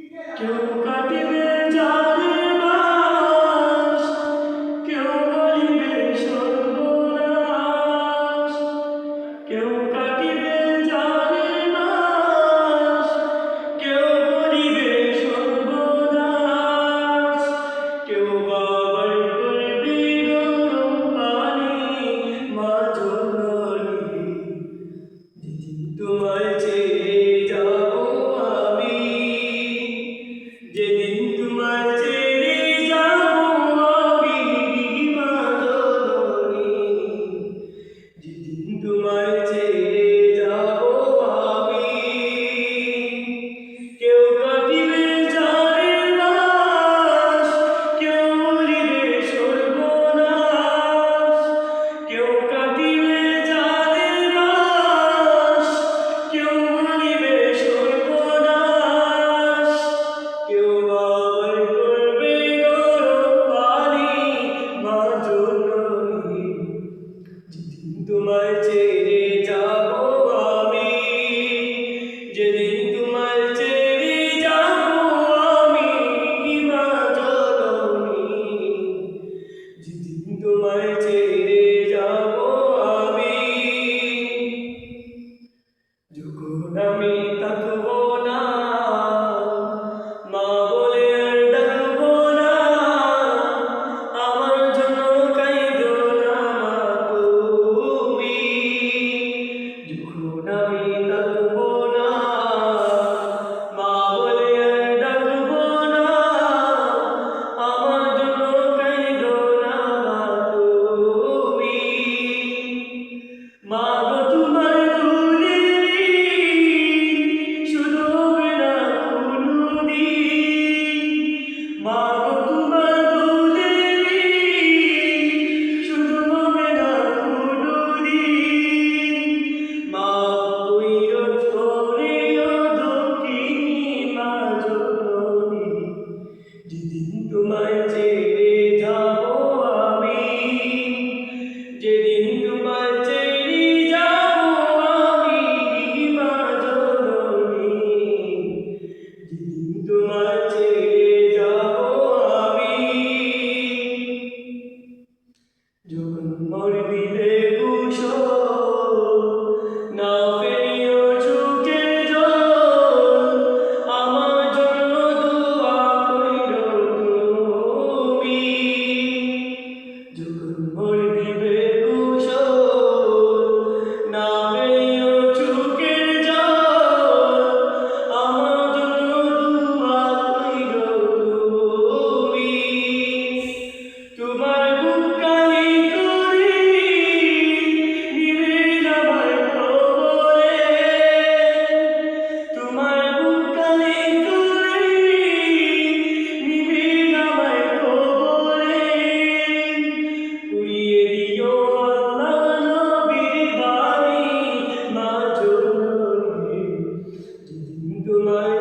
কেউ কাটিবে জালের বাঁশ, কেউ বলিবে সর্বনাশ। কেউ কাটিবে জালের বাঁশ, কেউ বলিবে সর্বনাশ। কেউ বাবার করবে গরম পানি, মা জননী যেদিন তোমায় ছেড়ে যাব আমি, যেদিন তোমায় ছেড়ে যাব আমি, মা জননী যেদিন তোমায় ছেড়ে যাব আমি। কেউ কাটিবে জালের বাঁশ, কেউ বলিবে সর্বনাশ। কেউ কাটিবে জালের বাঁশ, কেউ বলিবে সর্বনাশ। কেউ বাবার করবে গরম পানি, মা জননী যেদিন তোমায় ছেড়ে যাব আমি, যেদিন তোমায় ছেড়ে যাব আমি, মা জননী যেদিন তোমায় ছেড়ে যাব আমি। যখন আমি থাকবো না, মা বলে আর ডাকবো না, আমার জন্য কাঁদো না মা তুমি। যখন আমি থাকবো না, মা বলে আর ডাকবো না, আমার জন্য কাঁদো না মা তুমি। মা গো তোমার দুধের ঋণ শোধ হবে না কোনদিন। মা গো তোমার দুধের ঋণ শোধ হবে না কোনদিন। মাফ কইরো তোরে ও দক্ষিণী মা জননী, যেদিন তোমায় ছেড়ে যাব আমি, যেদিন তোমায় ছেড়ে যাব আমি, মা জননী যেদিন তোমায় ছেড়ে যাব আমি। যখন মোর দিলে কুশল না ফেরিও চোখের জল, আমার জন্য দোয়া কইরো তুমি। যখন মোর দিবে কুশল না ফেরিও চোখের জল, আমার জন্য দোয়া কইরো তুমি। তোমার বুক খালি করে নিবেন আমার কবরে, তোমার বুক খালি করে নিবেন আমার কবরে। পুড়িয়ে দিও আল্লাহ নবীর বাড়ি, মা জননী যেদিন তোমায়